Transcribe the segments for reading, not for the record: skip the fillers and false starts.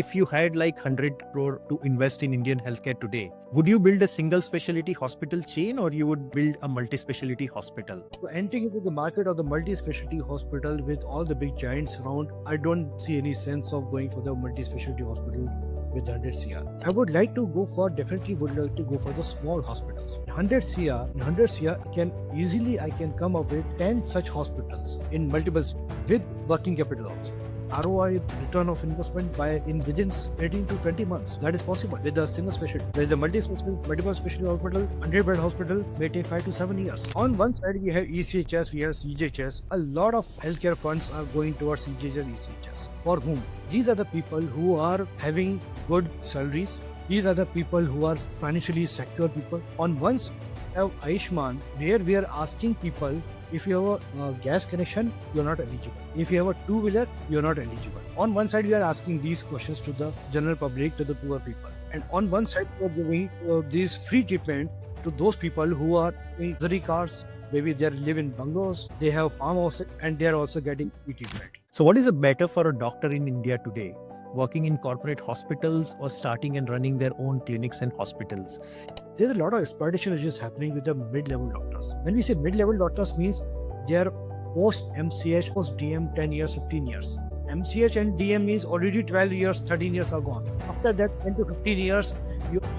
If you had like 100 crore to invest in Indian healthcare today, would you build a single specialty hospital chain or you would build a multi-specialty hospital? So entering into the market of the multi-specialty hospital with all the big giants around, I don't see any sense of going for the multi-specialty hospital with 100 CR. I would like to go for the small hospitals. 100 CR, I can come up with 10 such hospitals in multiple cities with working capital also. ROI, return of investment within 18 to 20 months. That is possible with a single specialty. With the multiple specialty hospital, 100-bed hospital may take 5 to 7 years. On one side, we have ECHS, we have CGHS. A lot of healthcare funds are going towards CGHS, ECHS. For whom? These are the people who are having good salaries. These are the people who are financially secure people. On one side, we have Ayushman, where we are asking people, if you have a gas connection, you are not eligible. If you have a two-wheeler, you are not eligible. On one side, we are asking these questions to the general public, to the poor people. And on one side, we are giving this free treatment to those people who are in luxury cars. Maybe they live in bungalows, they have farmhouses, and they are also getting free treatment. So, what is better for a doctor in India today? Working in corporate hospitals or starting and running their own clinics and hospitals? There's a lot of exploitation which is happening with the mid-level doctors. When we say mid-level doctors, means they are post-MCH, post-DM 10 years, 15 years. MCH and DM means already 12 years, 13 years are gone. After that 10 to 15 years,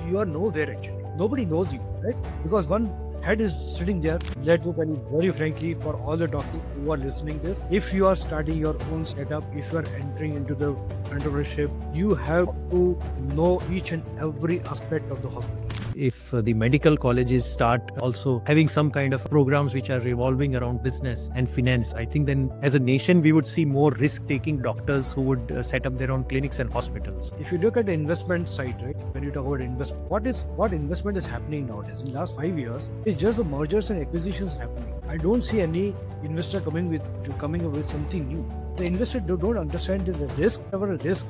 you are nowhere actually. Nobody knows you, right? Because one head is sitting there. Let me tell you very frankly, for all the doctors who are listening this, if you are starting your own setup, if you are entering into the entrepreneurship, you have to know each and every aspect of the hospital. If the medical colleges start also having some kind of programs which are revolving around business and finance, I think then as a nation we would see more risk-taking doctors who would set up their own clinics and hospitals. If you look at the investment side, right, when you talk about investment, what investment is happening nowadays? In the last 5 years, it's just the mergers and acquisitions happening. I don't see any investor coming up with something new. The investor don't understand that the risk, whatever risk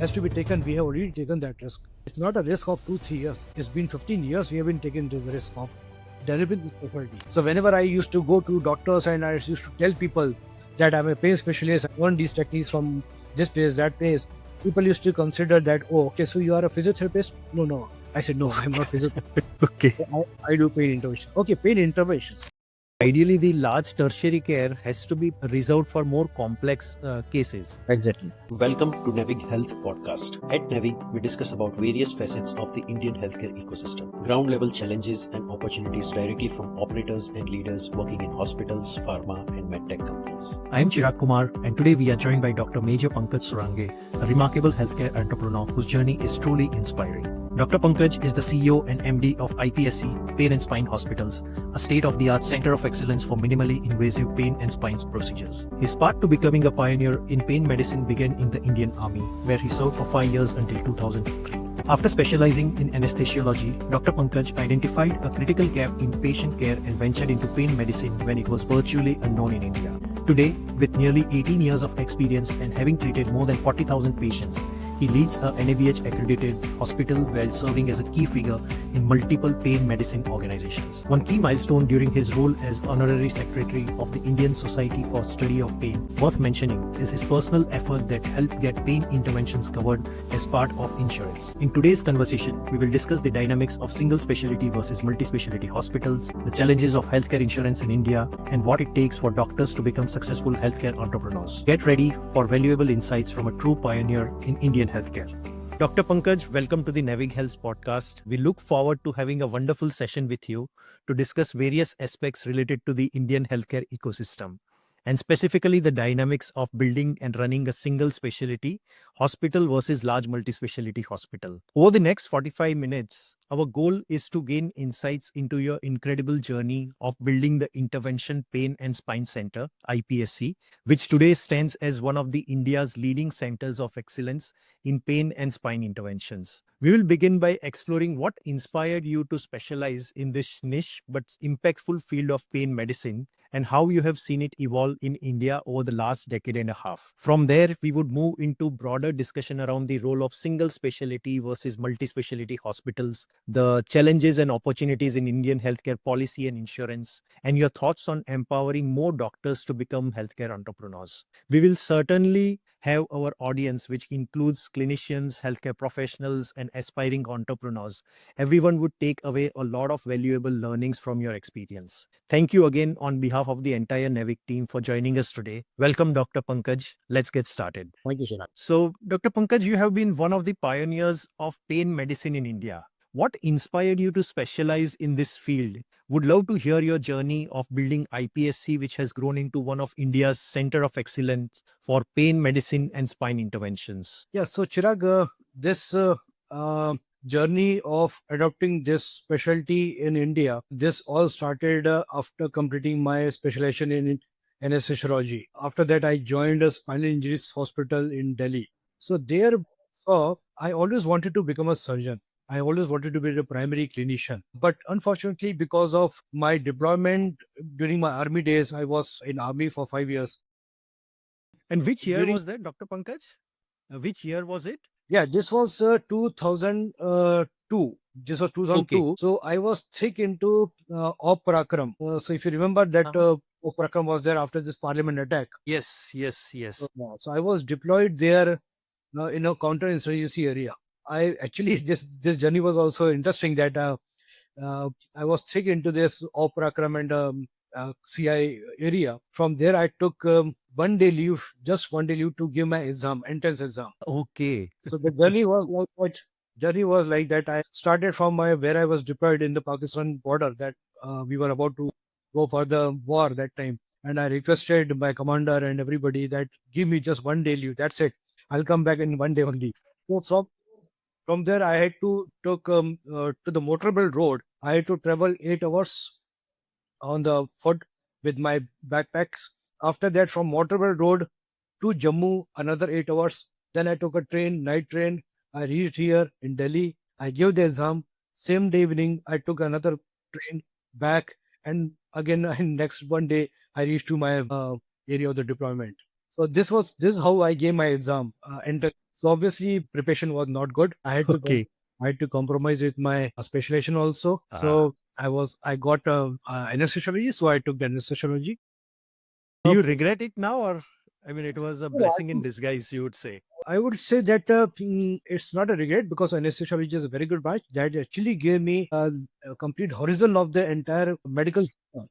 has to be taken, we have already taken that risk. It's not a risk of 2-3 years. It's been 15 years we have been taking the risk of developing this property. So whenever I used to go to doctors and I used to tell people that I'm a pain specialist, I learned these techniques from this place, that place, people used to consider that, oh, okay, so you are a physiotherapist? No. I said, no, I'm not a physiotherapist. Okay. I do pain intervention. Okay, pain interventions. Ideally, the large tertiary care has to be reserved for more complex cases. Exactly. Welcome to Nevig Health Podcast. At Nevig, we discuss about various facets of the Indian healthcare ecosystem, ground level challenges and opportunities directly from operators and leaders working in hospitals, pharma, and medtech companies. I am Chirag Kumar, and today we are joined by Dr. Major Pankaj Surange, a remarkable healthcare entrepreneur whose journey is truly inspiring. Dr. Pankaj is the CEO and MD of IPSC Pain and Spine Hospitals, a state-of-the-art center of excellence for minimally invasive pain and spine procedures. His path to becoming a pioneer in pain medicine began in the Indian Army, where he served for 5 years until 2003. After specializing in anesthesiology, Dr. Pankaj identified a critical gap in patient care and ventured into pain medicine when it was virtually unknown in India. Today, with nearly 18 years of experience and having treated more than 40,000 patients, he leads a NABH accredited hospital while serving as a key figure in multiple pain medicine organizations. One key milestone during his role as honorary secretary of the Indian Society for Study of Pain worth mentioning is his personal effort that helped get pain interventions covered as part of insurance. In today's conversation, we will discuss the dynamics of single specialty versus multi-specialty hospitals, the challenges of healthcare insurance in India, and what it takes for doctors to become successful healthcare entrepreneurs. Get ready for valuable insights from a true pioneer in Indian healthcare. Dr. Pankaj, welcome to the Nevig Health podcast. We look forward to having a wonderful session with you to discuss various aspects related to the Indian healthcare ecosystem, and specifically the dynamics of building and running a single specialty hospital versus large multi-specialty hospital. Over the next 45 minutes, our goal is to gain insights into your incredible journey of building the Intervention Pain and Spine Center, IPSC, which today stands as one of the India's leading centers of excellence in pain and spine interventions. We will begin by exploring what inspired you to specialize in this niche but impactful field of pain medicine and how you have seen it evolve in India over the last decade and a half. From there, we would move into broader discussion around the role of single specialty versus multi-specialty hospitals, the challenges and opportunities in Indian healthcare policy and insurance, and your thoughts on empowering more doctors to become healthcare entrepreneurs. We will certainly have our audience, which includes clinicians, healthcare professionals, and aspiring entrepreneurs. Everyone would take away a lot of valuable learnings from your experience. Thank you again on behalf of the entire NEVIC team for joining us today. Welcome, Dr. Pankaj. Let's get started. Thank you, Chirag. So, Dr. Pankaj, you have been one of the pioneers of pain medicine in India. What inspired you to specialize in this field? Would love to hear your journey of building IPSC, which has grown into one of India's center of excellence for pain medicine and spine interventions. Yeah, so Chirag, this journey of adopting this specialty in India, this all started after completing my specialization in anesthesiology. After that, I joined a spinal injuries hospital in Delhi. So there, I always wanted to become a surgeon. I always wanted to be a primary clinician. But unfortunately, because of my deployment during my army days, I was in army for 5 years. And which year During- was that, Dr. Pankaj? Which year was it? Yeah, this was 2002. This was 2002. So I was thick into Op Parakram. So if you remember that Op Parakram was there after this parliament attack. Yes, yes, yes. So I was deployed there in a counterinsurgency area. I actually this journey was also interesting that I was thick into this Op Parakram and CI area. From there, I took 1 day leave, just 1 day leave to give my exam, entrance exam. Okay. So the journey was like that. I started from where I was deployed in the Pakistan border, that we were about to go for the war that time. And I requested my commander and everybody that give me just 1 day leave. That's it. I'll come back in 1 day only. So from there, I had to took to the motorable road. I had to travel 8 hours on the foot with my backpacks. After that, from motorable road to Jammu, another 8 hours. Then I took a train, night train. I reached here in Delhi. I gave the exam. Same day evening, I took another train back, and again next 1 day I reached to my area of the deployment. So this is how I gave my exam. So obviously preparation was not good. I had to Okay. I had to compromise with my specialization also. So I got anesthesiology, so I took the anesthesiology. Do you regret it now, or I mean, it was a No, I blessing in think- disguise, you would say? I would say that it's not a regret, because anesthesiology is a very good branch that actually gave me a complete horizon of the entire medical system.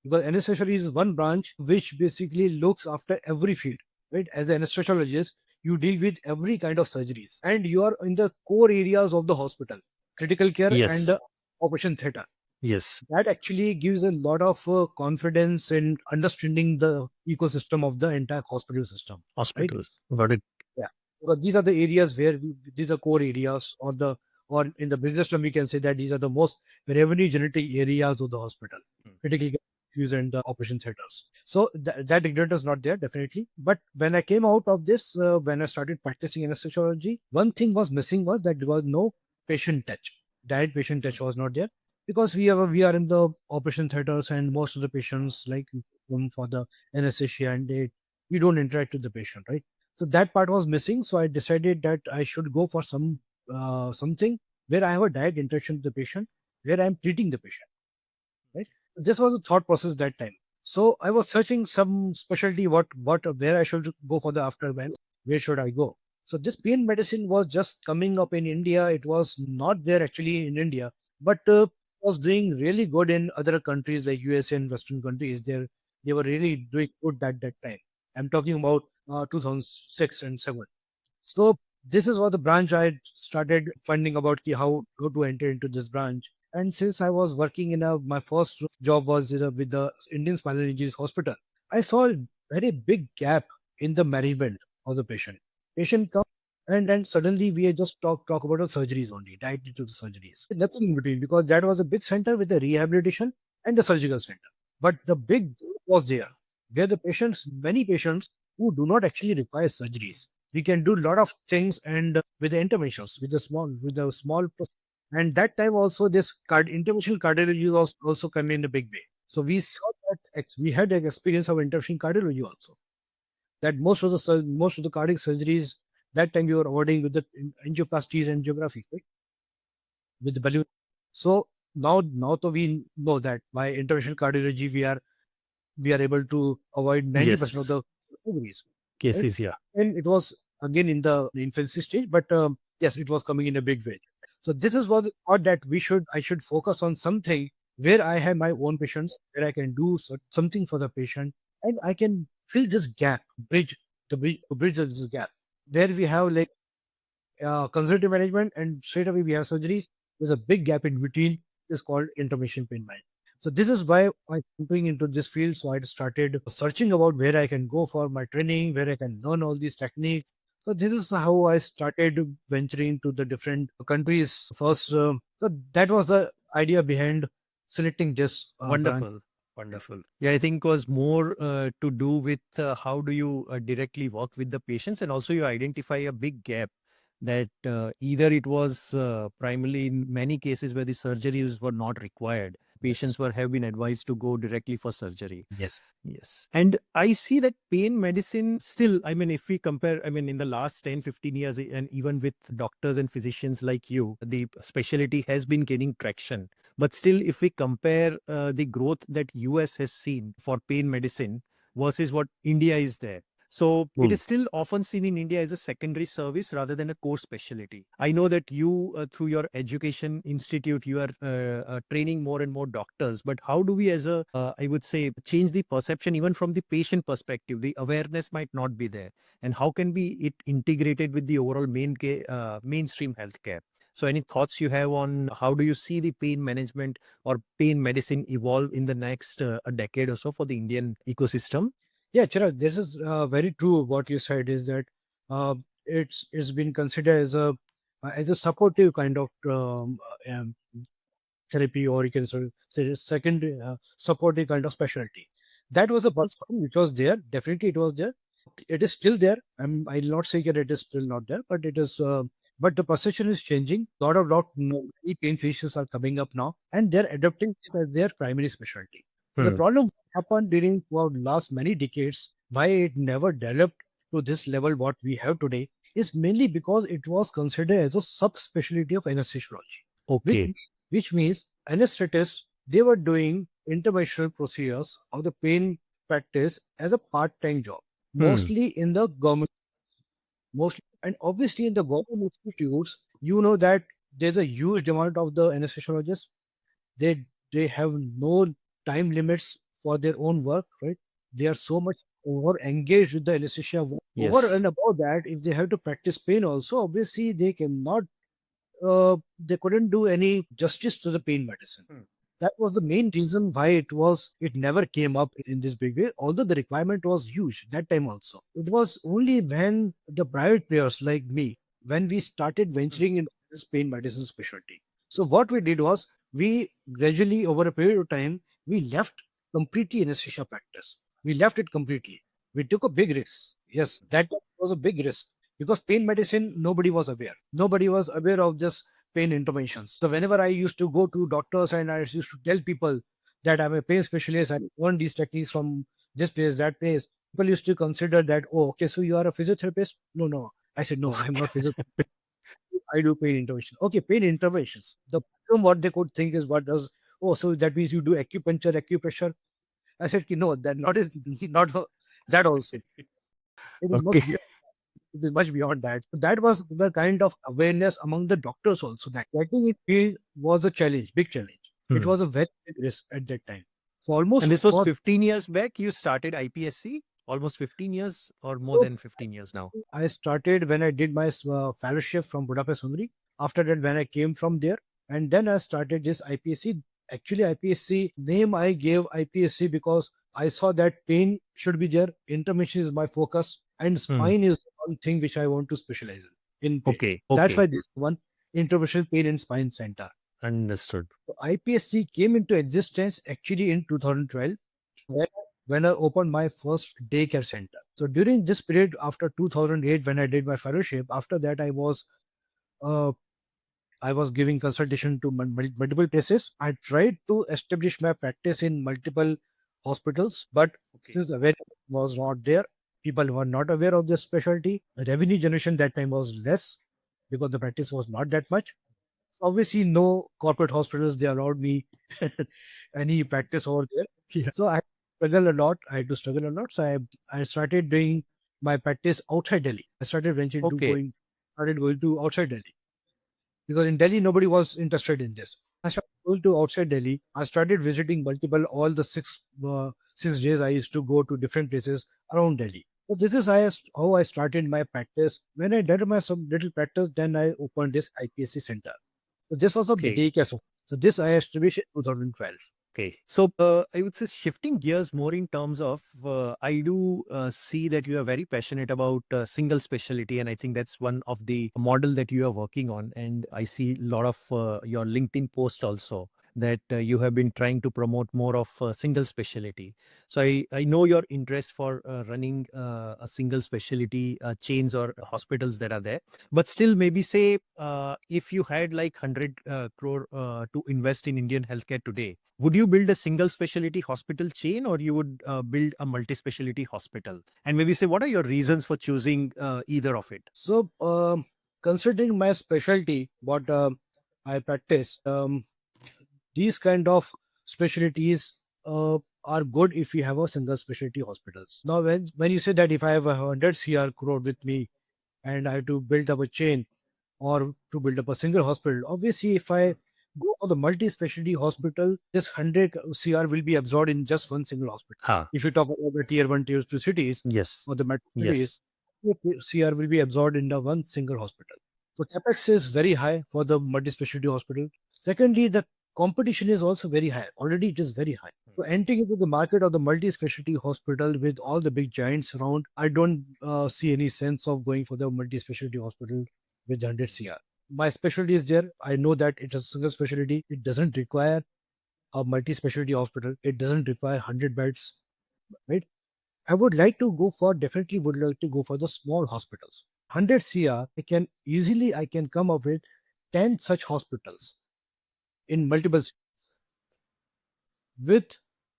Because anesthesiology is one branch which basically looks after every field, right? As an anesthesiologist, you deal with every kind of surgeries, and you are in the core areas of the hospital, critical care Yes. and operation theater. Yes. That actually gives a lot of confidence in understanding the ecosystem of the entire hospital system. Hospitals. Got it. Because these are the areas where these are core areas, or in the business term we can say that these are the most revenue generating areas of the hospital, critical care issues and the operation theaters. So that ignorance is not there, definitely. But when I came out of this, when I started practicing anesthesiology, one thing was missing, was that there was no patient touch. Direct patient touch was not there, because we are in the operation theaters, and most of the patients like come for the anesthesia, and we don't interact with the patient, right? So that part was missing. So I decided that I should go for something where I have a direct interaction with the patient, where I'm treating the patient. Right. This was a thought process that time. So I was searching some specialty, where I should go for the after when, where should I go? So this pain medicine was just coming up in India. It was not there actually in India, but was doing really good in other countries like USA and Western countries. They were really doing good at that time. I'm talking about 2006 and 7. So this is what the branch I started finding about how to enter into this branch. And since I was working my first job was with the Indian Spinal Injuries Hospital, I saw a very big gap in the management of the patient. Patient comes, and then suddenly we just talk about the surgeries only, directly to the surgeries. Nothing in between, because that was a big center with a rehabilitation and a surgical center. But the big gap was there, where many patients who do not actually require surgeries. We can do a lot of things, and with the interventions, with the small, and that time also this interventional cardiology was also coming in a big way. So we saw we had an experience of intervention cardiology also. That most of the cardiac surgeries that time we were avoiding with the angioplasties and angiographies, right? With the balloon. So now so we know that by interventional cardiology we are able to avoid 90% of Yes. the surgeries. Right? Cases, yeah. And it was again in the infancy stage, but yes, it was coming in a big way. So this is what thought that I should focus on something where I have my own patients, where I can do something for the patient, and I can fill this gap, bridge this gap, where we have like consultative management and straight away we have surgeries. There's a big gap in between. It's called intervention pain management. So this is why I'm entering into this field. So I started searching about where I can go for my training, where I can learn all these techniques. So this is how I started venturing to the different countries first. So that was the idea behind selecting this branch. Wonderful. Wonderful. Yeah, I think was more to do with how do you directly work with the patients, and also you identify a big gap that either it was primarily in many cases where the surgeries were not required. Patients were have been advised to go directly for surgery. Yes. Yes. And I see that pain medicine still, I mean, if we compare, I mean, in the last 10, 15 years, and even with doctors and physicians like you, the specialty has been gaining traction. But still, if we compare the growth that US has seen for pain medicine versus what India is there, so it is still often seen in India as a secondary service rather than a core specialty. I know that you, through your education institute, you are training more and more doctors. But how do we, as a, I would say, change the perception even from the patient perspective? The awareness might not be there, and how can be it integrated with the overall mainstream healthcare? So, any thoughts you have on how do you see the pain management or pain medicine evolve in the next a decade or so for the Indian ecosystem? Yeah, Chirag, this is very true. What you said is that uh, it's been considered as a supportive kind of therapy, or you can sort of say a second supportive kind of specialty. That was a perception which was there. Definitely, it was there. It is still there. I'll not say that it is still not there, but it is. But the perception is changing. Many pain physicians are coming up now, and they're adopting it as their primary specialty. The Hmm. problem happened during for last many decades. Why it never developed to this level what we have today is mainly because it was considered as a subspecialty of anesthesiology, which Okay. which means anesthetists they were doing interventional procedures of the pain practice as a part-time job, Hmm. mostly in the government, mostly and obviously in the government institutes. You know that there's a huge demand of the anesthesiologists. They have no time limits for their own work, right? They are so much over engaged with the anesthesia work. Over Yes. and above that, if they have to practice pain also, obviously they couldn't do any justice to the pain medicine. Hmm. That was the main reason why it never came up in this big way, although the requirement was huge that time also. It was only when the private players like me, when we started venturing into this pain medicine specialty. So what we did was we gradually over a period of time we left completely anesthesia practice. We left it completely. We took a big risk. Yes, that was a big risk because pain medicine nobody was aware. Nobody was aware of this pain interventions. So whenever I used to go to doctors and I used to tell people that I'm a pain specialist, I learned these techniques from this place, that place, people used to consider that, oh, okay, so you are a physiotherapist? No, no. I said, no, I'm not physiotherapist. I do pain intervention. Okay, pain interventions. The problem what they could think is what does, oh, so that means you do acupuncture, acupressure. I said, no, that not is not that also. It is much Okay. it is much beyond that. So that was the kind of awareness among the doctors also that getting it paid was a challenge, big challenge. It Hmm. was a very big risk at that time. So And almost this was for 15 years back. You started IPSC almost 15 years or more than 15 years now. I started when I did my fellowship from Budapest, Hungary. After that, when I came from there, and then I started this IPSC. Actually, IPSC name I gave IPSC because I saw that pain should be there. Intervention is my focus, and Hmm. spine is one thing which I want to specialize in pain. Okay. That's Okay. why this one interventional pain and spine center. Understood. So IPSC came into existence actually in 2012 when, when I opened my first daycare center. So during this period after 2008, when I did my fellowship, after that uh, I was giving consultation to multiple places. I tried to establish my practice in multiple hospitals, but since awareness was not there, people were not aware of this specialty. Revenue generation that time was less because the practice was not that much. Obviously, no corporate hospitals they allowed me any practice over there. Yeah. So I struggled a lot. I had to struggle a lot. So I started doing my practice outside Delhi. I started venturing to started going to outside Delhi because in Delhi nobody was interested in this. I started going to outside Delhi. I started visiting multiple all the 6 days I used to go to different places around Delhi. So this is how I started my practice. When I did my some little practice, then I opened this IPSC center. So this was a boutique as well. So this I established in 2012. Okay. So I would say shifting gears more in terms of, I do see that you are very passionate about single specialty, and I think that's one of the model that you are working on. And I see a lot of your LinkedIn post also that you have been trying to promote more of single specialty. So I know your interest for running a single specialty chains or hospitals that are there. But still, maybe say if you had like 100 crore to invest in Indian healthcare today, would you build a single specialty hospital chain or you would build a multi-specialty hospital? And maybe say, what are your reasons for choosing either of it? So considering my specialty, what I practice, these kind of specialties are good if you have a single specialty hospitals. Now, when you say that if I have 100 crore with me and I have to build up a chain or to build up a single hospital, obviously if I go for the multi-specialty hospital, this 100 CR will be absorbed in just one single hospital. If you talk about the tier 1, tier 2 cities Yes. or the metro cities, CR will be absorbed in the one single hospital. So capex is very high for the multi-specialty hospital. Secondly, the competition is also very high. Already it is very high. So entering into the market of the multi-specialty hospital with all the big giants around, I don't see any sense of going for the multi-specialty hospital with 100 CR. My specialty is there. I know that it is a single specialty. It doesn't require a multi-specialty hospital. It doesn't require 100 beds, right? I would like to go for definitely would like to go for the small hospitals. 100 CR, I can come up with 10 such hospitals in multiple cities with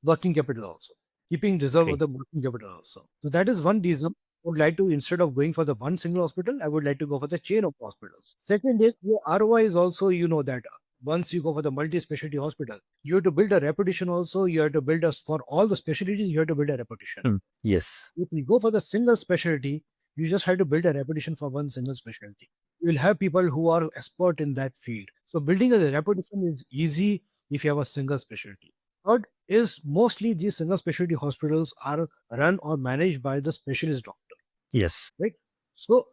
working capital also, keeping reserve of the working capital also. So that is one reason I would like to, instead of going for the one single hospital, I would like to go for the chain of hospitals. Second is your ROI is also, you know that once you go for the multi-specialty hospital, you have to build a reputation also. You have to build for all the specialties, you have to build a reputation. Yes. If you go for the single specialty, you just have to build a reputation for one single specialty. You will have people who are expert in that field. So building a reputation is easy if you have a single specialty. Third is mostly these single specialty hospitals are run or managed by the specialist doctor. Yes. Right. So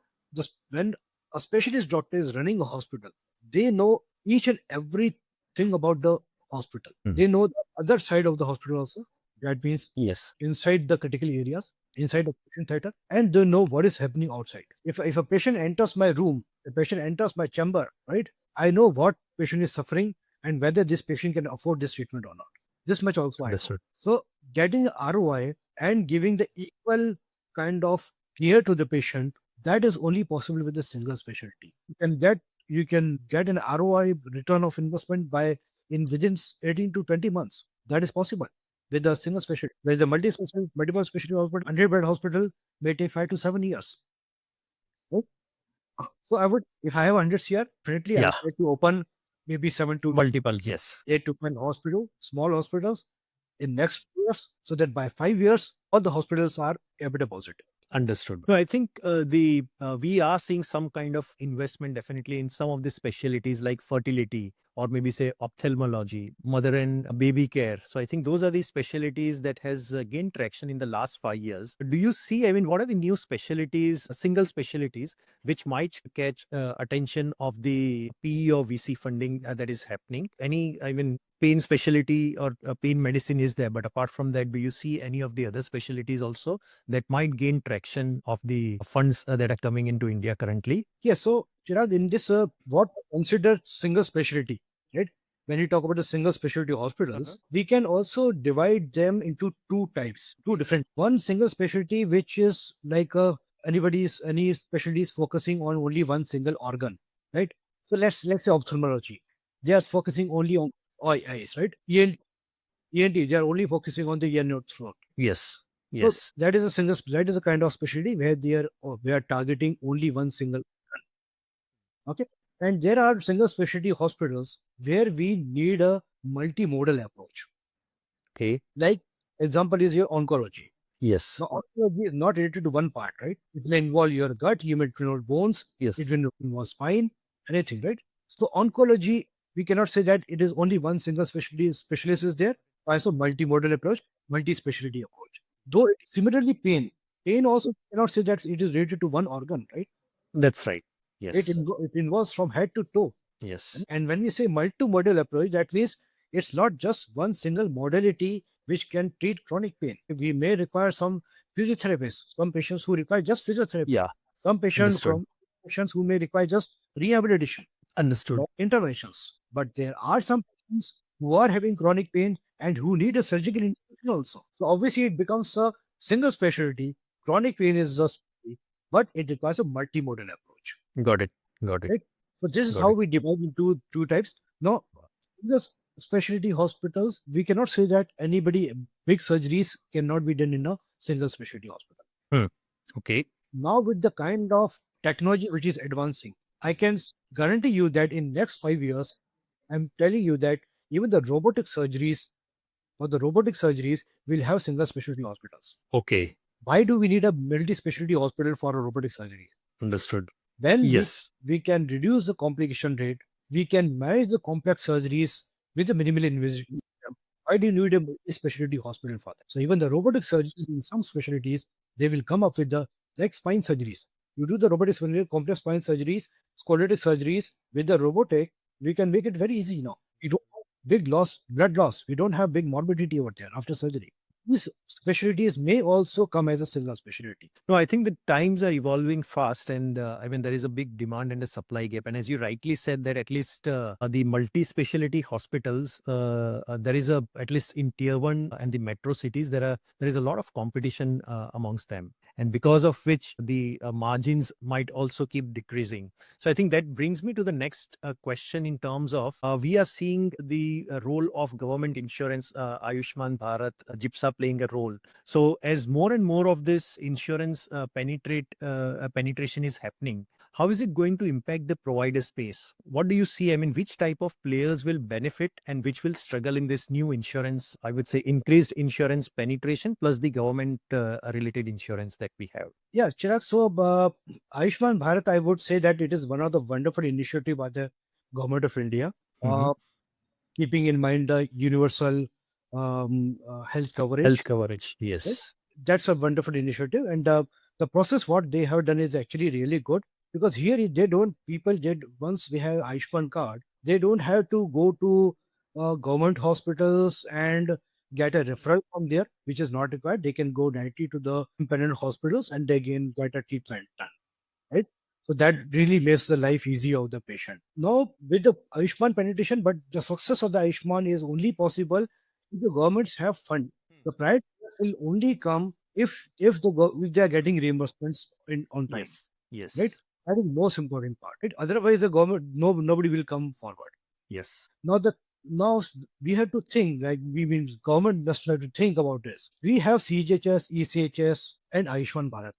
when a specialist doctor is running a hospital, they know each and everything about the hospital. They know the other side of the hospital also. That means Yes. inside the critical areas, inside the patient theater, and they know what is happening outside. If a patient enters my room, a patient enters my chamber, right? I know what patient is suffering and whether this patient can afford this treatment or not. This much also I know. So getting ROI and giving the equal kind of care to the patient, that is only possible with a single specialty. You can get an ROI, return of investment, within 18 to 20 months. That is possible with a single specialty. Whereas the multiple specialty hospital, 100-bed hospital may take 5 to 7 years. Right? So if I have 100 CR, definitely I would like to open maybe 7 to multiple, 8 to 10 small hospitals in next years, so that by 5 years, all the hospitals are EBITDA positive. Understood. No, I think we are seeing some kind of investment definitely in some of the specialties like fertility or maybe say ophthalmology, mother and baby care. So I think those are the specialties that has gained traction in the last 5 years. Do you see, I mean, what are the new specialties, single specialties, which might catch attention of the PE or VC funding that is happening? Pain specialty or pain medicine is there, but apart from that, do you see any of the other specialties also that might gain traction of the funds that are coming into India currently? Yeah, so Chirag, in this, what consider single specialty, right? When you talk about the single specialty hospitals, we can also divide them into two types, two different. One single specialty, which is like any specialty is focusing on only one single organ, right? So let's say ophthalmology. They are focusing only on eyes, right? ENT, they are only focusing on the ear, nose, throat. Yes. So Yes. that is that is a kind of specialty where they are targeting only one single. Okay. And there are single specialty hospitals where we need a multimodal approach. Okay. Like example is your oncology. Yes. Now, oncology is not related to one part, right? It will involve your gut, you may involve bones, Yes. it will involve spine, anything, right? So oncology, we cannot say that it is only one single specialist is there. Also multimodal approach, multi-specialty approach. Though similarly pain also cannot say that it is related to one organ, right? That's right. It, Yes. it involves from head to toe. Yes. And when we say multimodal approach, that means it's not just one single modality which can treat chronic pain. We may require some physiotherapists, some patients who require just physiotherapy, Yeah. some Understood. patients who may require just rehabilitation, Understood. interventions. But there are some patients who are having chronic pain and who need a surgical intervention also. So obviously it becomes a single specialty. Chronic pain is just, but it requires a multimodal approach. Got it. Got it. Right. So this is Got how it. we divide into two types. Now, in the specialty hospitals, we cannot say that big surgeries cannot be done in a single specialty hospital. Okay. Now, with the kind of technology which is advancing, I can guarantee you that in next 5 years, I'm telling you that even the robotic surgeries will have single specialty hospitals. Okay. Why do we need a multi-specialty hospital for a robotic surgery? Understood. When Yes. we can reduce the complication rate, we can manage the complex surgeries with a minimal invasive. Why do you need a specialty hospital for that? So even the robotic surgeries in some specialties, they will come up with the like spine surgeries. You do the robotic surgery, complex spine surgeries, scoliotic surgeries with the robotic, we can make it very easy now. We don't have big blood loss. We don't have big morbidity over there after surgery. These specialties may also come as a single specialty. No, I think the times are evolving fast, and I mean there is a big demand and a supply gap. And as you rightly said, that at least the multi-specialty hospitals, there is at least in tier one and the metro cities, there is a lot of competition amongst them, and because of which the margins might also keep decreasing. So I think that brings me to the next question in terms of we are seeing the role of government insurance, Ayushman Bharat, GIPSA playing a role. So as more and more of this insurance penetration is happening, how is it going to impact the provider space? What do you see? I mean, which type of players will benefit and which will struggle in this new insurance, I would say increased insurance penetration plus the government related insurance that we have? Yeah, Chirag. So, Ayushman Bharat, I would say that it is one of the wonderful initiative by the government of India, Mhm. keeping in mind the universal health coverage. Health coverage, yes. That's a wonderful initiative, and the process what they have done is actually really good because here they don't people did once we have Ayushman card, they don't have to go to government hospitals and get a referral from there, which is not required. They can go directly to the independent hospitals and they can get a treatment done, right? So that really makes the life easy of the patient. Now, with the Ayushman penetration, but the success of the Ayushman is only possible if the governments have fund. The private will only come if if they are getting reimbursements on time, Yes. Yes. right? That is the most important part. Right? Otherwise, the government nobody will come forward. Yes. Now we have to think like we mean government must have to think about this. We have CGHS, ECHS, and Ayushman Bharat.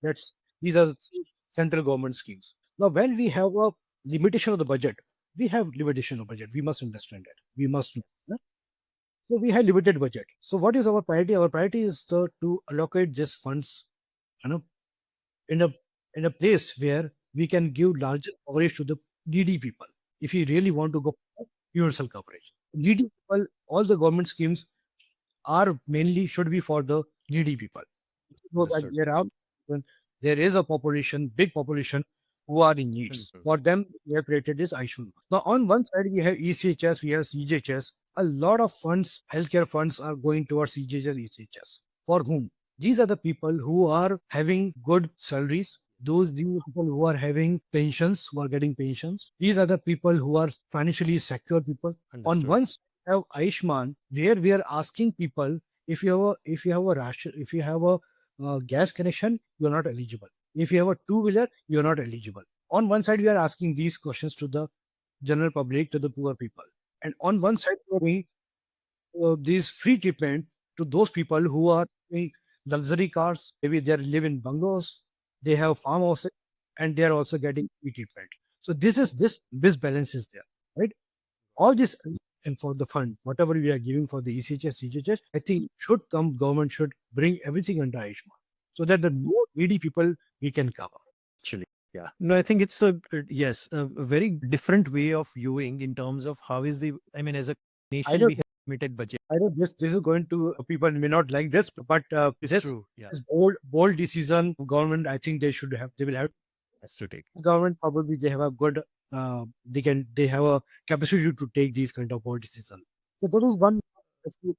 These are the three central government schemes. Now, when we have a limitation of the budget, we have limitation of budget. We must understand that. We must. So we have limited budget. So what is our priority? Our priority is to allocate these funds, you know, in a place where we can give larger coverage to the needy people. If you really want to go for universal coverage, needy people, all the government schemes are mainly should be for the needy people. So that Understood. there is a population, big population who are in needs. Mhm. For them, we have created this Ayushman. Now, on one side, we have ECHS, we have CGHS. A lot of funds, healthcare funds, are going towards CGHS, ECHS. For whom? These are the people who are having good salaries. These people who are having pensions, who are getting pensions. These are the people who are financially secure people. On Understood. one side, we have Ayushman, where we are asking people if you have a ration, if you have a gas connection, you are not eligible. If you have a two-wheeler, you are not eligible. On one side, we are asking these questions to the general public, to the poor people. And on one side, we are these free treatment to those people who are in luxury cars. Maybe they live in bungalows, they have farmhouses, and they are also getting free treatment. So this balance is there, right? All this and for the fund, whatever we are giving for the ECHS, CGHS, I think should come. Government should bring everything under Ayushman, so that the more needy people we can cover. Actually, yeah. No, I think it's yes, a very different way of viewing in terms of how is the, I mean, as a I nation, know we have limited budget. I know this is going to people may not like this, but It's this true. Yeah. is bold decision. Government, I think they will have. Has to take. Government probably they have a good they have a capacity to take these kind of bold decisions. So that is one.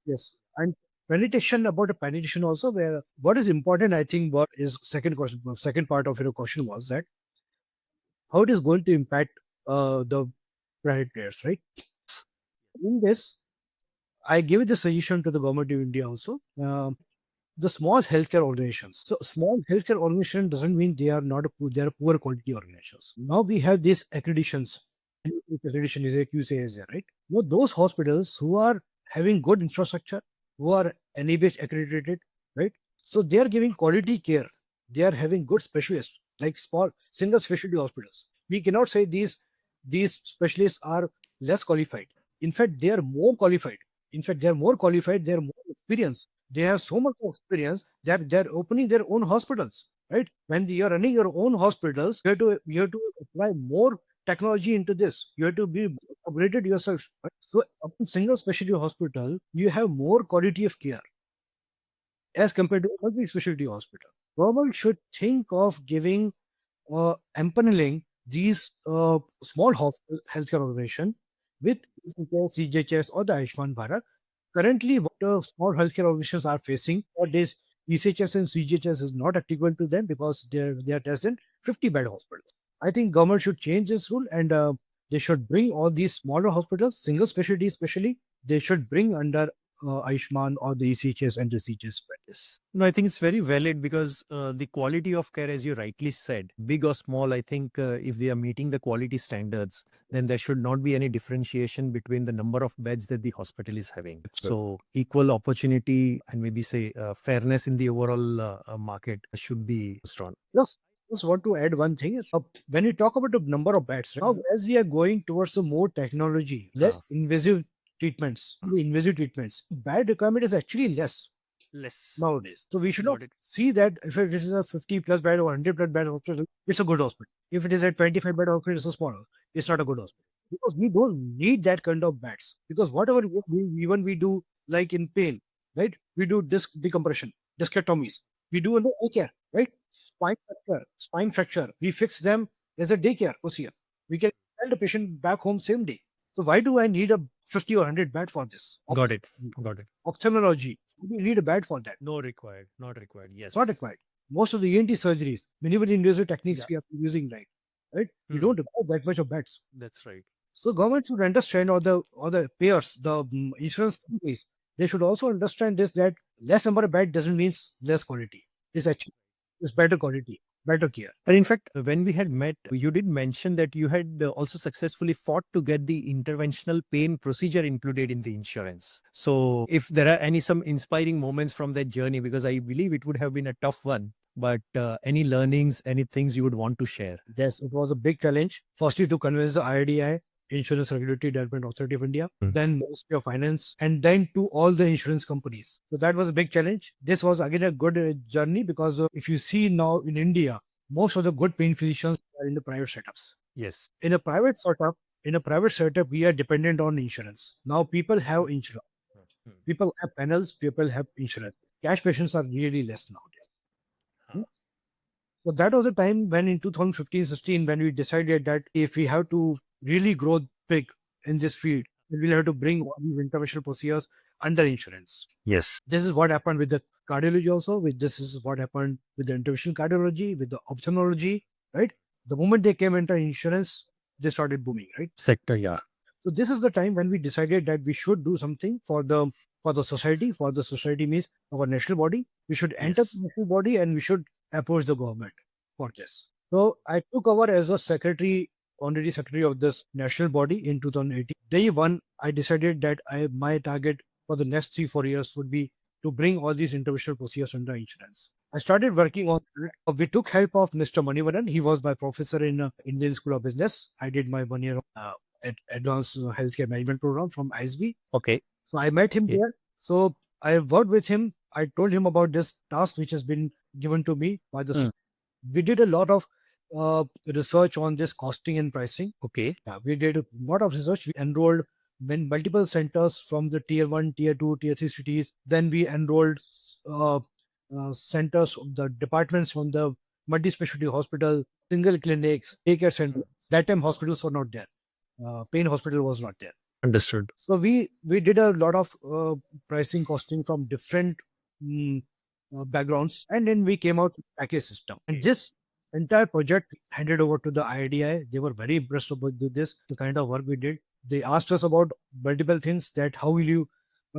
Yes, and penetration, about a penetration also, where what is important, I think, what is second question, second part of your question was that how it is going to impact the private players, right? In this, I give the suggestion to the government of India also. The small healthcare organizations. So small healthcare organization doesn't mean they are not they are poor quality organizations. Now we have these accreditations. Accreditation is a QCS, right? Now those hospitals who are having good infrastructure, who are NABH accredited, right? So they are giving quality care. They are having good specialists, like small single specialty hospitals. We cannot say these specialists are less qualified. In fact, they are more qualified. In fact, they are more qualified. They are more experienced. They have so much experience that they're opening their own hospitals, right? When you're running your own hospitals, you have to apply more technology into this. You have to be upgraded yourself. Right? So, in single specialty hospital, you have more quality of care as compared to a multi-specialty hospital. Government should think of giving empaneling these small hospital healthcare organization with CGHS or the Ayushman Bharat. Currently, what small healthcare organizations are facing, what is ECHS and CGHS is not applicable to them because they are less than 50 bed hospitals. I think government should change this rule and they should bring all these smaller hospitals, single specialty especially, they should bring under Ayushman or the ECHS and the CGHS. Yes. No, I think it's very valid because the quality of care, as you rightly said, big or small, I think if they are meeting the quality standards, then there should not be any differentiation between the number of beds that the hospital is having. So equal opportunity and maybe say fairness in the overall market should be strong. Yes. Just want to add one thing. When you talk about the number of beds, now as we are going towards a more technology, less invasive treatments, bed requirement is actually less Less nowadays. So we should not Got it. see that if it is a 50 plus bed or 100 plus bed hospital, it's a good hospital. If it is a 25 bed hospital, it's a smaller. It's not a good hospital because we don't need that kind of beds. Because whatever we do, like in pain, right? We do disc decompression, discectomies. We do in the daycare, right? Spine fracture. We fix them as a daycare procedure. We can send the patient back home same day. So why do I need a 50 or 100 bed for this? Got it. Ophthalmology. We need a bed for that. Not required. Yes. Not required. Most of the ENT surgeries, minimally invasive techniques we are using, right? We don't require that much of beds. That's right. So government should understand, or the payers, the insurance companies, they should also understand this, that less number of bed doesn't mean less quality. It's actually better quality, better care. And in fact, when we had met, you did mention that you had also successfully fought to get the interventional pain procedure included in the insurance. So if there are some inspiring moments from that journey, because I believe it would have been a tough one, but any learnings, any things you would want to share? Yes, it was a big challenge. Firstly, to convince the IRDAI, Insurance Regulatory Development Authority of India, then Ministry of Finance, and then to all the insurance companies. So that was a big challenge. This was again a good journey because if you see now in India, most of the good pain physicians are in the private setups. Yes. In a private setup, we are dependent on insurance. Now people have insurance. People have panels, people have insurance. Cash patients are really less nowadays. So that was a time when in 2015-16, when we decided that if we have to really grow big in this field, we'll have to bring all these interventional procedures under insurance. Yes. This is what happened with the cardiology also. This is what happened with the interventional cardiology, with the ophthalmology, right? The moment they came into insurance, they started booming, right? Sector, yeah. So this is the time when we decided that we should do something for the society. For the society means our national body. We should enter the national body and we should approach the government for this. So I took over as a honorary secretary of this national body in 2018. Day one, I decided that my target for the next 3-4 years would be to bring all these interventional procedures under insurance. I started working on it. We took help of Mr. Manivaran. He was my professor in Indian School of Business. I did my 1 year advanced healthcare management program from ISB. Okay. So I met him Okay. there. So I worked with him. I told him about this task which has been given to me by the. Mm. We did a lot of research on this costing and pricing. Okay. Yeah, we did a lot of research. We enrolled multiple centers from the tier 1, tier 2, tier 3 cities. Then we enrolled uh, centers, the departments from the multi-specialty hospital, single clinics, daycare center. That time hospitals were not there. Pain hospital was not there. Understood. So we did a lot of pricing costing from different backgrounds, and then we came out with package system. And this entire project handed over to the IDI. They were very impressed about this, the kind of work we did. They asked us about multiple things, that how will you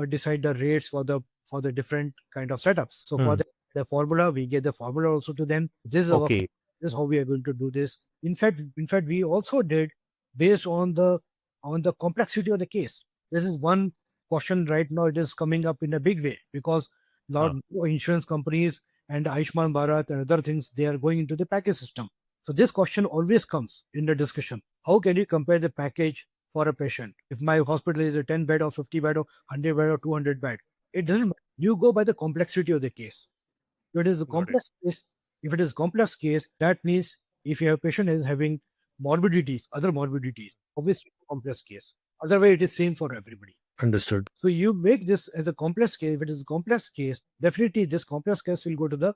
decide the rates for the different kind of setups. So for the formula, we gave the formula also to them. This is Okay. this is how we are going to do this. In fact, we also did based on the complexity of the case. This is one question right now. It is coming up in a big way because a lot of insurance companies and Ayushman Bharat and other things, they are going into the package system. So this question always comes in the discussion. How can you compare the package for a patient? If my hospital is a 10 bed or 50 bed or 100 bed or 200 bed, it doesn't matter. You go by the complexity of the case. If it is a complex case, that means if your patient is having morbidities, other morbidities, obviously complex case. Otherwise, it is same for everybody. Understood. So you make this as a complex case. If it is a complex case, definitely this complex case will go to the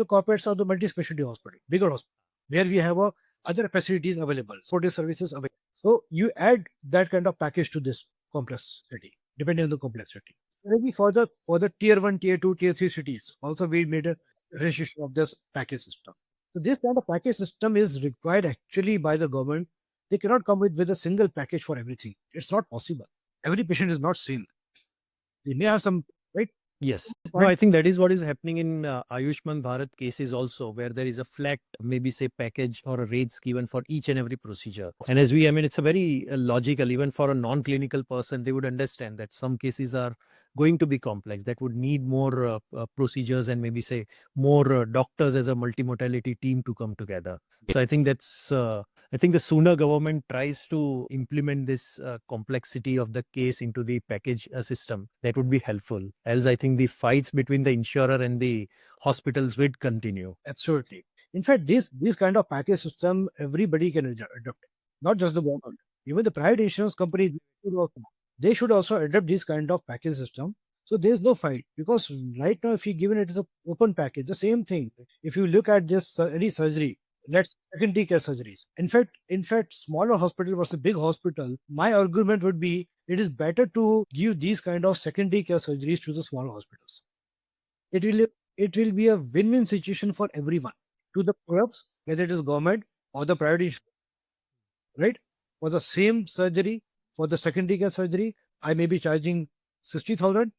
corporates or the multi-specialty hospital, bigger hospital, where we have other facilities available, supportive services available. So you add that kind of package to this complexity, depending on the complexity. Maybe for the tier 1, tier 2, tier 3 cities, also we made a registration of this package system. So this kind of package system is required actually by the government. They cannot come with a single package for everything. It's not possible. Every patient is not same. They may have some, right? Yes. No, I think that is what is happening in Ayushman Bharat cases also, where there is a flat, maybe say package or a rates given for each and every procedure. And as I mean, it's a very logical, even for a non-clinical person, they would understand that some cases are going to be complex, that would need more procedures and maybe say more doctors as a multimodality team to come together. So I think that's, I think the sooner government tries to implement this complexity of the case into the package system, that would be helpful. Else, I think the fights between the insurer and the hospitals would continue. Absolutely. In fact, this kind of package system, everybody can adopt, not just the government. Even the private insurance company, they should also adopt this kind of package system. So there's no fight, because right now, if you given it as an open package, the same thing. If you look at this any surgery, let's secondary care surgeries. In fact, smaller hospital versus big hospital, my argument would be it is better to give these kind of secondary care surgeries to the smaller hospitals. It will be a win-win situation for everyone, to the perhaps whether it is government or the private insurance, right? For the same surgery, for the secondary care surgery, I may be charging 60,000.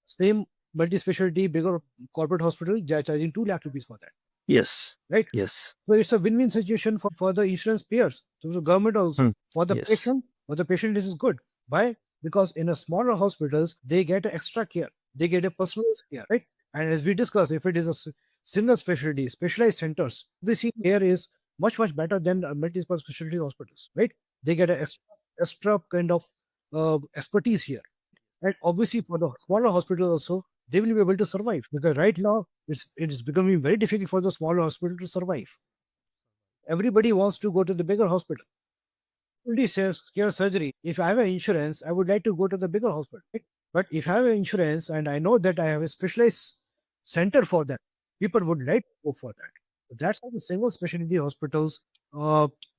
Same multi-specialty, bigger corporate hospital, they are charging 2 lakh rupees for that. Yes. Right? Yes. So it's a win-win situation for the insurance payers, so the government also. For the Yes. patient, this is good. Why? Because in a smaller hospitals, they get extra care. They get a personalized care, right? And as we discussed, if it is a single specialty, specialized centers, we see care is much better than multiple specialty hospitals, right? They get an extra kind of expertise here. And obviously for the smaller hospitals also, they will be able to survive, because right now it is becoming very difficult for the smaller hospital to survive. Everybody wants to go to the bigger hospital. Only says care surgery. If I have an insurance, I would like to go to the bigger hospital. Right? But if I have an insurance and I know that I have a specialized center for that, people would like to go for that. So that's how the single specialty hospitals,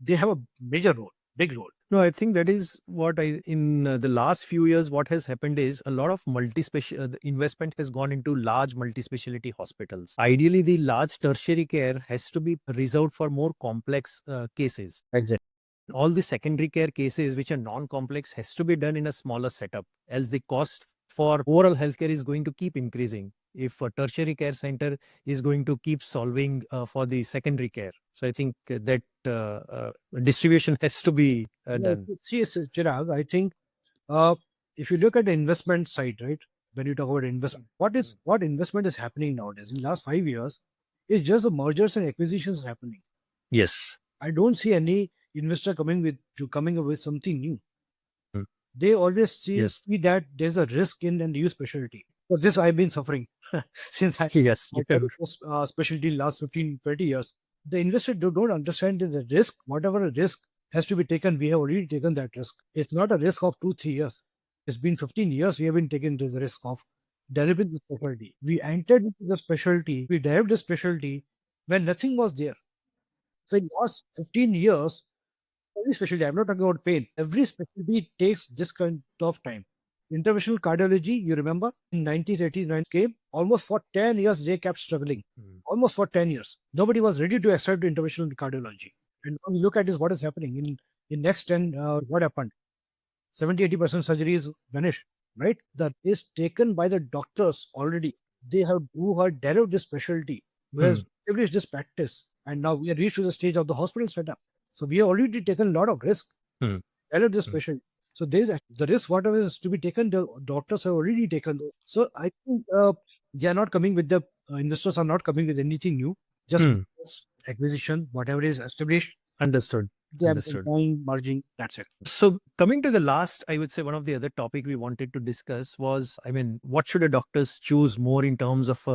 they have a major role, big role. No, I think that is what in the last few years, what has happened is a lot of the investment has gone into large multi-specialty hospitals. Ideally, the large tertiary care has to be reserved for more complex cases. Exactly. All the secondary care cases which are non-complex has to be done in a smaller setup, else the cost for overall healthcare is going to keep increasing if a tertiary care center is going to keep solving for the secondary care. So I think that distribution has to be done. See, Chirag, I think if you look at the investment side, right? When you talk about investment, what investment is happening nowadays in the last 5 years is just the mergers and acquisitions happening. Yes. I don't see any investor coming up with something new. Mm. They always see, Yes. see that there's a risk in a new specialty. For this, I've been suffering since Yes. I tried specialty last 15, 20 years. The investor don't understand that the risk, whatever risk has to be taken, we have already taken that risk. It's not a risk of 2, 3 years. It's been 15 years we have been taking the risk of developing the specialty. We entered into the specialty, we developed the specialty when nothing was there. So in last 15 years, every specialty, I'm not talking about pain, every specialty takes this kind of time. Interventional cardiology, you remember, in 90s, 80s, 90s came, almost for 10 years they kept struggling. Almost for 10 years. Nobody was ready to accept interventional cardiology. And when you look at this, what is happening in next 10, what happened? 70-80% surgeries vanished, right? That is taken by the doctors already. They have who have developed this specialty, who has established this practice, and now we have reached to the stage of the hospital setup. So we have already taken a lot of risk, developed this specialty. So there's the risk, whatever is to be taken, the doctors have already taken. So I think they are not coming with the investors are not coming with anything new. Just acquisition, whatever is established. Understood. They are Understood. buying, merging. That's it. So coming to the last, I would say one of the other topic we wanted to discuss was, I mean, what should a doctors choose more in terms of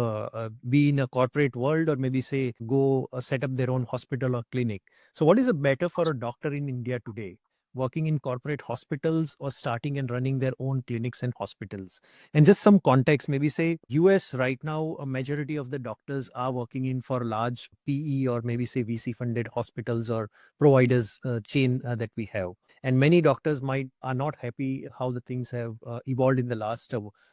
be in a corporate world or maybe say go set up their own hospital or clinic. So what is a better for a doctor in India today? Working in corporate hospitals or starting and running their own clinics and hospitals? And just some context, maybe say US right now, a majority of the doctors are working in for large PE or maybe say VC funded hospitals or providers chain that we have. And many doctors are not happy how the things have evolved in the last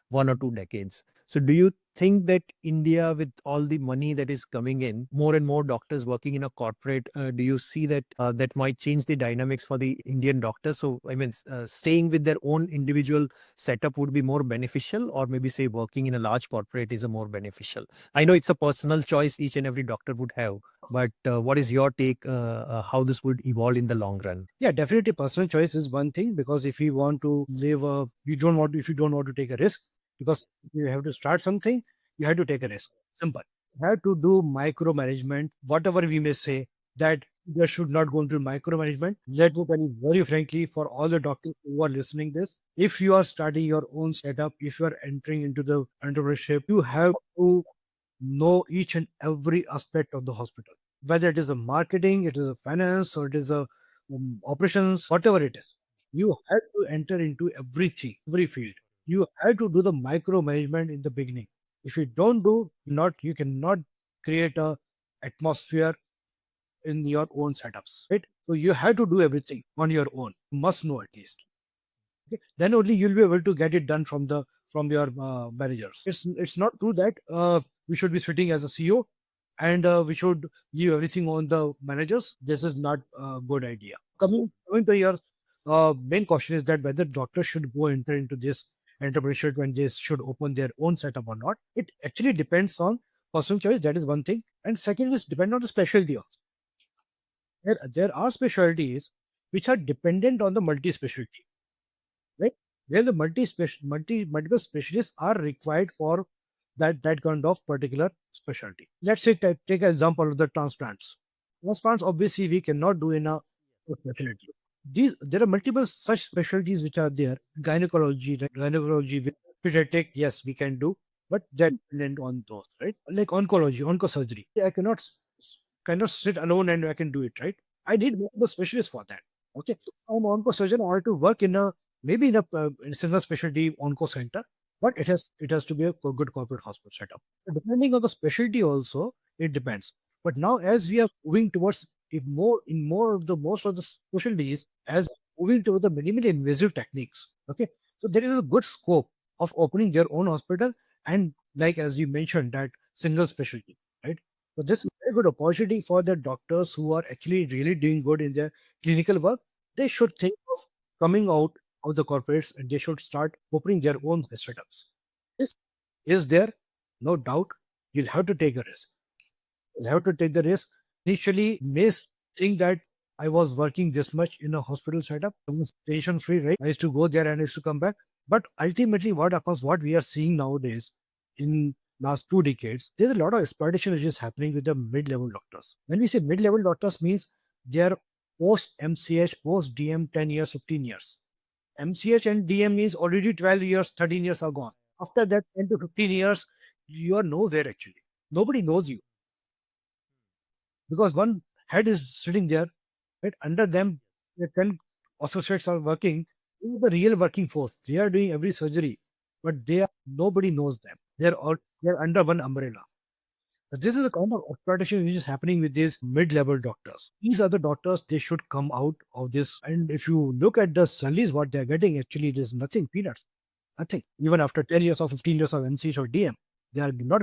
1 or 2 decades. So do you think that India, with all the money that is coming in, more and more doctors working in a corporate, do you see that that might change the dynamics for the Indian doctors? So I mean, staying with their own individual setup would be more beneficial, or maybe say working in a large corporate is a more beneficial? I know it's a personal choice each and every doctor would have, but what is your take how this would evolve in the long run? Yeah, definitely personal choice is one thing, because if you want to live if you don't want to take a risk, because you have to start something, you have to take a risk. Simple. You have to do micromanagement, whatever we may say, that there should not go into micromanagement. Let me tell you very frankly, for all the doctors who are listening this, if you are starting your own setup, if you are entering into the entrepreneurship, you have to know each and every aspect of the hospital, whether it is a marketing, it is a finance, or it is a operations, whatever it is. You have to enter into everything, every field. You have to do the micromanagement in the beginning. If you don't do, not you cannot create a atmosphere in your own setups, right? So you have to do everything on your own. You must know at least. Okay? Then only you'll be able to get it done from your managers. It's not true that we should be sitting as a CEO and we should leave everything on the managers. This is not a good idea. Coming to your main question is that whether doctors should go enter into this entrepreneurship when they should open their own setup or not. It actually depends on personal choice. That is one thing, and second is depend on the specialty also. There are specialties which are dependent on the multi-specialty, right? Where the multiple specialists are required for that kind of particular specialty. Let's say take an example of the transplants. Transplants obviously we cannot do in a specialty. There are multiple such specialties which are there. Gynecology, with pediatric, yes, we can do, but then dependent on those, right? Like oncology, oncosurgery. I cannot sit alone and I can do it, right? I need multiple specialists for that. Okay, so I'm an oncosurgeon. I want to work in a single specialty onco center, but it has to be a good corporate hospital setup. Depending on the specialty, also it depends. But now, as we are moving towards most of the specialties, as moving towards the minimally invasive techniques, okay, so there is a good scope of opening their own hospital, and like as you mentioned, that single specialty, right? So this is a very good opportunity for the doctors who are actually really doing good in their clinical work. They should think of coming out of the corporates and they should start opening their own setups. This is there, no doubt. You'll have to take a risk. You'll have to take the risk. Initially, may think that I was working this much in a hospital setup. I was patient free, right? I used to go there and I used to come back. But ultimately, what happens, what we are seeing nowadays in last 2 decades, there's a lot of exploitation which is happening with the mid-level doctors. When we say mid-level doctors, means they're post MCH, post DM 10 years, 15 years. MCH and DM means already 12 years, 13 years are gone. After that 10 to 15 years, you are nowhere actually. Nobody knows you because one head is sitting there, right? Under them, the 10 associates are working. This is the real working force. They are doing every surgery, but nobody knows them. They're under one umbrella. But this is the kind of exploitation which is happening with these mid-level doctors. These are the doctors, they should come out of this. And if you look at the salaries, what they're getting, actually, it is nothing, peanuts. Nothing. Even after 10 years or 15 years of MCH or DM, they are not.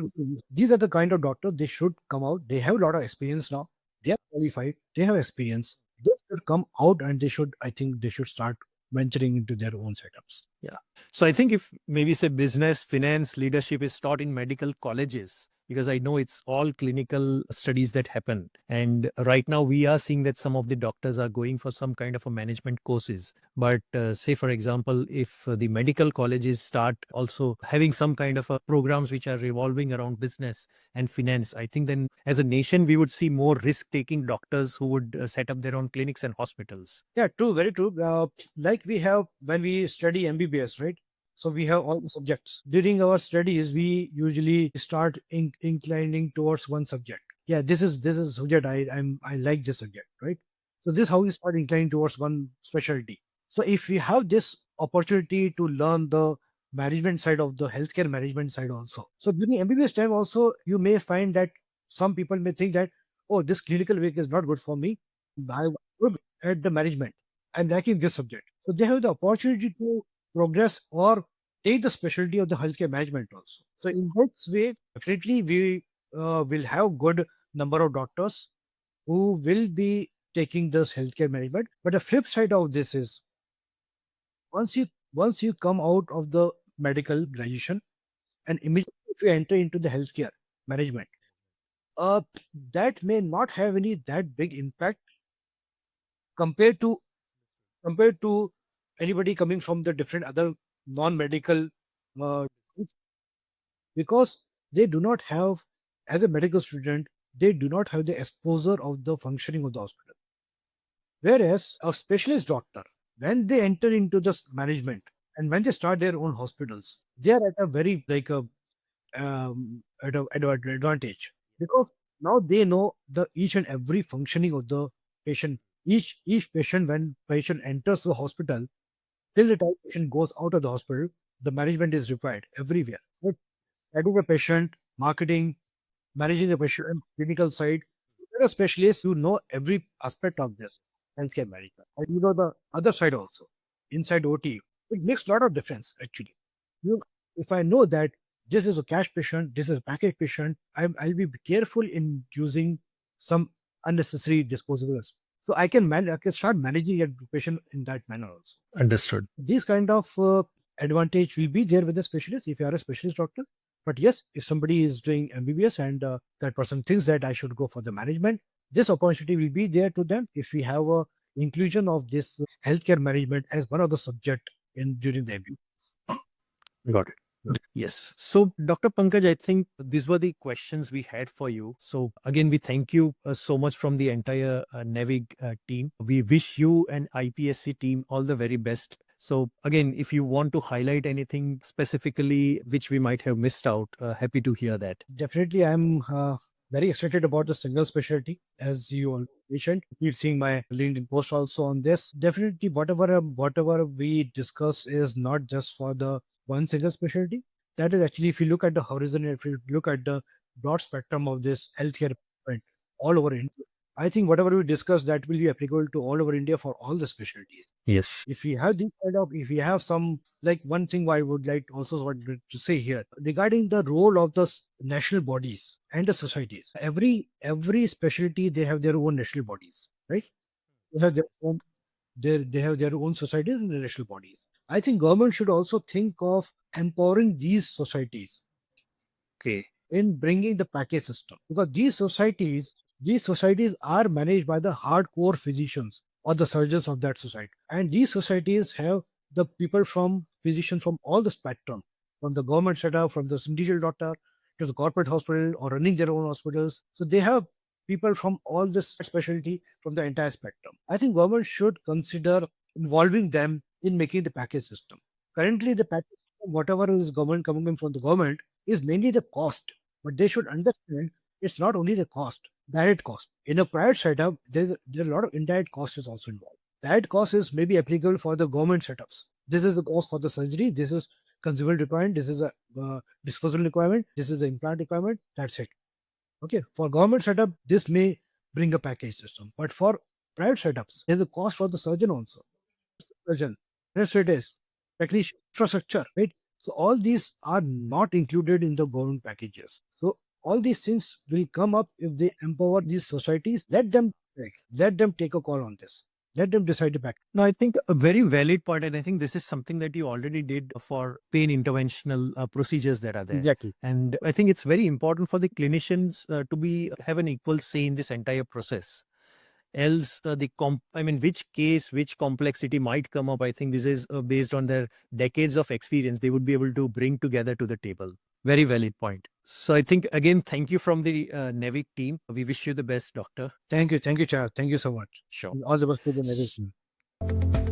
These are the kind of doctors, they should come out. They have a lot of experience now. They are qualified. They have experience. They should come out and I think they should start venturing into their own setups. Yeah. So I think if maybe say business, finance, leadership is taught in medical colleges, because I know it's all clinical studies that happen. And right now we are seeing that some of the doctors are going for some kind of a management courses. But say, for example, if the medical colleges start also having some kind of programs which are revolving around business and finance, I think then as a nation, we would see more risk-taking doctors who would set up their own clinics and hospitals. Yeah, true, very true. Like we have when we study MBBS, right? So we have all the subjects. During our studies, we usually start inclining towards one subject. Yeah, this is subject I like this subject, right? So this is how we start inclining towards one specialty. So if we have this opportunity to learn the management side of the healthcare management side also. So during MBBS time also, you may find that some people may think that, oh, this clinical work is not good for me. I would at the management. I'm lacking this subject. So they have the opportunity to progress or take the specialty of the healthcare management also. So in this way, definitely we will have good number of doctors who will be taking this healthcare management. But the flip side of this is once you come out of the medical graduation and immediately if you enter into the healthcare management, uh, that may not have any that big impact compared to compared to anybody coming from the different other non-medical uh, because they do not have as a medical student they do not have the exposure of the functioning of the hospital, whereas a specialist doctor when they enter into this management and when they start their own hospitals they are at a very like a at an advantage because now they know the each and every functioning of the patient. Each patient, when patient enters the hospital till the time patient goes out of the hospital, the management is required everywhere. Right? Adding the patient, marketing, managing the patient, clinical side. You're a specialist, you know every aspect of this healthcare management. And you know the other side also, inside OT. It makes a lot of difference actually. You, if I know that this is a cash patient, this is a package patient, I'll be careful in using some unnecessary disposables. So I can start managing a patient in that manner also. Understood. These kind of advantage will be there with the specialist if you are a specialist doctor. But yes, if somebody is doing MBBS and that person thinks that I should go for the management, this opportunity will be there to them if we have a inclusion of this healthcare management as one of the subject in during the MBBS. Got it. Yes. So, Dr. Pankaj, I think these were the questions we had for you. So, again, we thank you so much from the entire Navig team. We wish you and IPSC team all the very best. So, again, if you want to highlight anything specifically which we might have missed out, happy to hear that. Definitely, I'm very excited about the single specialty, as you all mentioned. You're seeing my LinkedIn post also on this. Definitely, whatever we discuss is not just for the one single specialty. That is actually, if you look at the horizon, if you look at the broad spectrum of this healthcare department all over India, I think whatever we discuss that will be applicable to all over India for all the specialties. Yes. If we have this kind of, if we have some, like one thing I would like also wanted to say here regarding the role of the national bodies and the societies. Every specialty they have their own national bodies, right? They have their own they have their own societies and their national bodies. I think government should also think of empowering these societies Okay. in bringing the package system because these societies are managed by the hardcore physicians or the surgeons of that society, and these societies have the people from physicians from all the spectrum, from the government setup, from the individual doctor to the corporate hospital or running their own hospitals. So they have people from all this specialty from the entire spectrum. I think government should consider involving them in making the package system. Currently, the package system, whatever is government coming in from the government, is mainly the cost. But they should understand it's not only the cost, direct cost. In a private setup, there are a lot of indirect costs is also involved. That cost is maybe applicable for the government setups. This is the cost for the surgery. This is consumable requirement. This is a disposable requirement. This is the implant requirement. That's it. Okay. For government setup, this may bring a package system. But for private setups, there's a cost for the surgeon also. Surgeon, administrators, technician, infrastructure, right? So all these are not included in the government packages. So all these things will come up if they empower these societies. Let them take a call on this. Let them decide the package. No, I think a very valid point, and I think this is something that you already did for pain interventional procedures that are there. Exactly. And I think it's very important for the clinicians to have an equal say in this entire process. Else, which case, which complexity might come up. I think this is based on their decades of experience. They would be able to bring together to the table. Very valid point. So I think again, thank you from the NEVIC team. We wish you the best, doctor. Thank you, Chad. Thank you so much. Sure. All the best to the medicine.